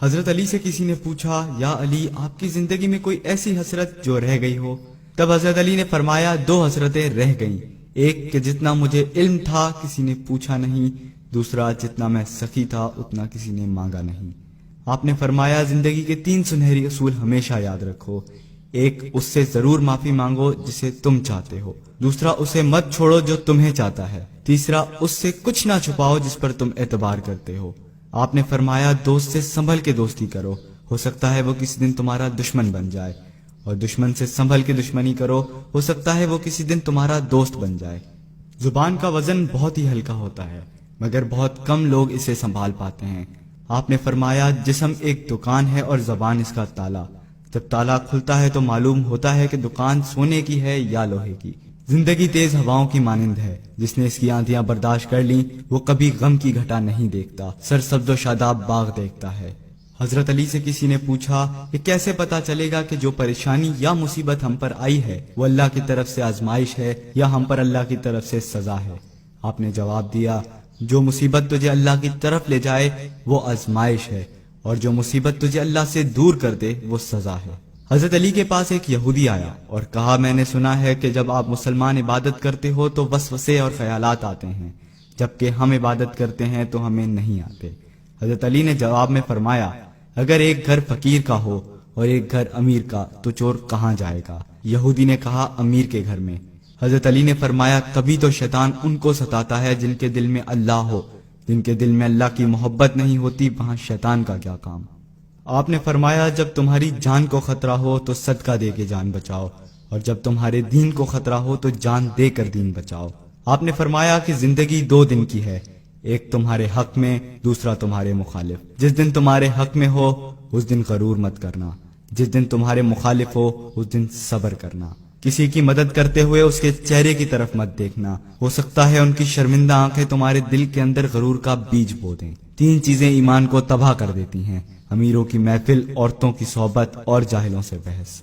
حضرت علی سے کسی نے پوچھا، یا علی آپ کی زندگی میں کوئی ایسی حسرت جو رہ گئی ہو؟ تب حضرت علی نے فرمایا، دو حسرتیں رہ گئیں، ایک کہ جتنا مجھے علم تھا کسی نے پوچھا نہیں، دوسرا جتنا میں سخی تھا اتنا کسی نے مانگا نہیں۔ آپ نے فرمایا، زندگی کے 3 سنہری اصول ہمیشہ یاد رکھو۔ ایک، اس سے ضرور معافی مانگو جسے تم چاہتے ہو۔ دوسرا، اسے مت چھوڑو جو تمہیں چاہتا ہے۔ تیسرا، اس سے کچھ نہ چھپاؤ جس پر تم اعتبار کرتے ہو۔ آپ نے فرمایا، دوست سے سنبھل کے دوستی کرو، ہو سکتا ہے وہ کسی دن تمہارا دشمن بن جائے، اور دشمن سے سنبھل کے دشمنی کرو، ہو سکتا ہے وہ کسی دن تمہارا دوست بن جائے۔ زبان کا وزن بہت ہی ہلکا ہوتا ہے، مگر بہت کم لوگ اسے سنبھال پاتے ہیں۔ آپ نے فرمایا، جسم ایک دکان ہے اور زبان اس کا تالا۔ جب تالا کھلتا ہے تو معلوم ہوتا ہے کہ دکان سونے کی ہے یا لوہے کی۔ زندگی تیز ہواؤں کی مانند ہے، جس نے اس کی آندھیاں برداشت کر لیں وہ کبھی غم کی گھٹا نہیں دیکھتا، سرسبز و شاداب باغ دیکھتا ہے۔ حضرت علی سے کسی نے پوچھا کہ کیسے پتا چلے گا کہ جو پریشانی یا مصیبت ہم پر آئی ہے وہ اللہ کی طرف سے آزمائش ہے یا ہم پر اللہ کی طرف سے سزا ہے؟ آپ نے جواب دیا، جو مصیبت تجھے اللہ کی طرف لے جائے وہ آزمائش ہے، اور جو مصیبت تجھے اللہ سے دور کر دے وہ سزا ہے۔ حضرت علی کے پاس ایک یہودی آیا اور کہا، میں نے سنا ہے کہ جب آپ مسلمان عبادت کرتے ہو تو وسوسے اور خیالات آتے ہیں، جبکہ ہم عبادت کرتے ہیں تو ہمیں نہیں آتے۔ حضرت علی نے جواب میں فرمایا، اگر ایک گھر فقیر کا ہو اور ایک گھر امیر کا تو چور کہاں جائے گا؟ یہودی نے کہا، امیر کے گھر میں۔ حضرت علی نے فرمایا، کبھی تو شیطان ان کو ستاتا ہے جن کے دل میں اللہ ہو، جن کے دل میں اللہ کی محبت نہیں ہوتی وہاں شیطان کا کیا کام؟ آپ نے فرمایا، جب تمہاری جان کو خطرہ ہو تو صدقہ دے کے جان بچاؤ، اور جب تمہارے دین کو خطرہ ہو تو جان دے کر دین بچاؤ۔ آپ نے فرمایا کہ زندگی 2 دن کی ہے، ایک تمہارے حق میں، دوسرا تمہارے مخالف۔ جس دن تمہارے حق میں ہو اس دن غرور مت کرنا، جس دن تمہارے مخالف ہو اس دن صبر کرنا۔ کسی کی مدد کرتے ہوئے اس کے چہرے کی طرف مت دیکھنا، ہو سکتا ہے ان کی شرمندہ آنکھیں تمہارے دل کے اندر غرور کا بیج بو دیں۔ 3 چیزیں ایمان کو تباہ کر دیتی ہیں، امیروں کی محفل، عورتوں کی صحبت اور جاہلوں سے بحث۔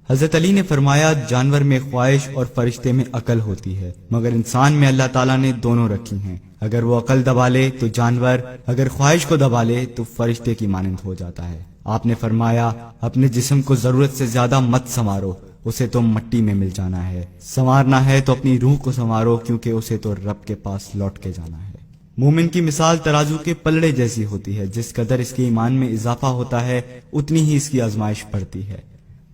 حضرت علی نے فرمایا، جانور میں خواہش اور فرشتے میں عقل ہوتی ہے، مگر انسان میں اللہ تعالیٰ نے دونوں رکھی ہیں۔ اگر وہ عقل دبا لے تو جانور، اگر خواہش کو دبا لے تو فرشتے کی مانند ہو جاتا ہے۔ آپ نے فرمایا، اپنے جسم کو ضرورت سے زیادہ مت سنوارو، اسے تو مٹی میں مل جانا ہے۔ سنوارنا ہے تو اپنی روح کو سنوارو، کیونکہ اسے تو رب کے پاس لوٹ کے جانا ہے۔ مومن کی مثال ترازو کے پلڑے جیسی ہوتی ہے، جس قدر اس کے ایمان میں اضافہ ہوتا ہے اتنی ہی اس کی آزمائش بڑھتی ہے۔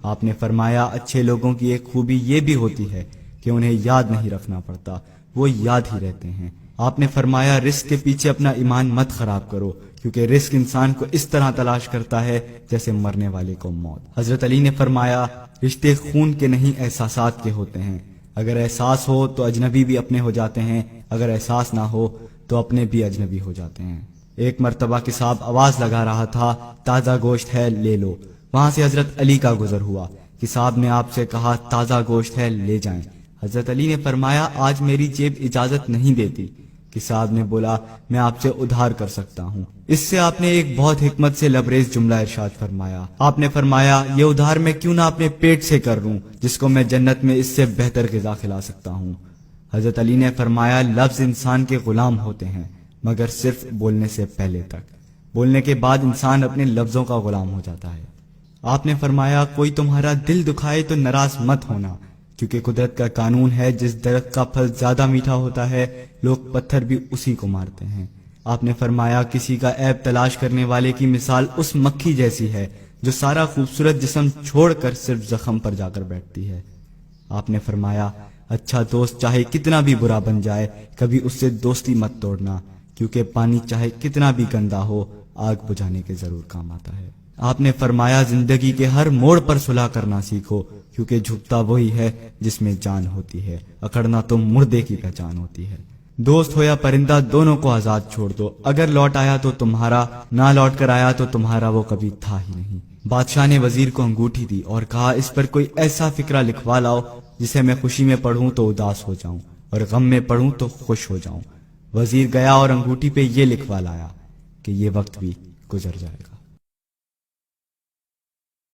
آپ نے فرمایا، اچھے لوگوں کی ایک خوبی یہ بھی ہوتی ہے کہ انہیں یاد نہیں رکھنا پڑتا، وہ یاد ہی رہتے ہیں۔ آپ نے فرمایا، رزق کے پیچھے اپنا ایمان مت خراب کرو، کیونکہ رزق انسان کو اس طرح تلاش کرتا ہے جیسے مرنے والے کو موت۔ حضرت علی نے فرمایا، رشتے خون کے نہیں احساسات کے ہوتے ہیں، اگر احساس ہو تو اجنبی بھی اپنے ہو جاتے ہیں، اگر احساس نہ ہو تو اپنے بھی اجنبی ہو جاتے ہیں۔ ایک مرتبہ کساب آواز لگا رہا تھا، تازہ گوشت ہے لے لو۔ وہاں سے حضرت علی کا گزر ہوا، کساب نے آپ سے کہا، تازہ گوشت ہے لے جائیں۔ حضرت علی نے فرمایا، آج میری جیب اجازت نہیں دیتی۔ کساب نے بولا، میں آپ سے ادھار کر سکتا ہوں۔ اس سے آپ نے ایک بہت حکمت سے لبریز جملہ ارشاد فرمایا۔ آپ نے فرمایا، یہ ادھار میں کیوں نہ اپنے پیٹ سے کر لوں، جس کو میں جنت میں اس سے بہتر غذا کھلا سکتا ہوں۔ حضرت علی نے فرمایا، لفظ انسان کے غلام ہوتے ہیں مگر صرف بولنے سے پہلے تک، بولنے کے بعد انسان اپنے لفظوں کا غلام ہو جاتا ہے۔ آپ نے فرمایا، کوئی تمہارا دل دکھائے تو ناراض مت ہونا، کیونکہ قدرت کا قانون ہے، جس درخت کا پھل زیادہ میٹھا ہوتا ہے لوگ پتھر بھی اسی کو مارتے ہیں۔ آپ نے فرمایا، کسی کا عیب تلاش کرنے والے کی مثال اس مکھی جیسی ہے جو سارا خوبصورت جسم چھوڑ کر صرف زخم پر جا کر بیٹھتی ہے۔ آپ نے فرمایا، اچھا دوست چاہے کتنا بھی برا بن جائے کبھی اس سے دوستی مت توڑنا، کیونکہ پانی چاہے کتنا بھی گندا ہو آگ بجھانے کے ضرور کام آتا ہے۔ آپ نے فرمایا، زندگی کے ہر موڑ پر صلح کرنا سیکھو، کیونکہ جھکتا وہی ہے جس میں جان ہوتی ہے، اکڑنا تو مردے کی پہچان ہوتی ہے۔ دوست ہو یا پرندہ دونوں کو آزاد چھوڑ دو، اگر لوٹ آیا تو تمہارا، نہ لوٹ کر آیا تو تمہارا وہ کبھی تھا ہی نہیں۔ بادشاہ نے وزیر کو انگوٹھی دی اور کہا، اس پر کوئی ایسا فقرہ لکھوا لاؤ جسے میں خوشی میں پڑھوں تو اداس ہو جاؤں اور غم میں پڑھوں تو خوش ہو جاؤں۔ وزیر گیا اور انگوٹھی پہ یہ لکھوا لایا کہ یہ وقت بھی گزر جائے گا۔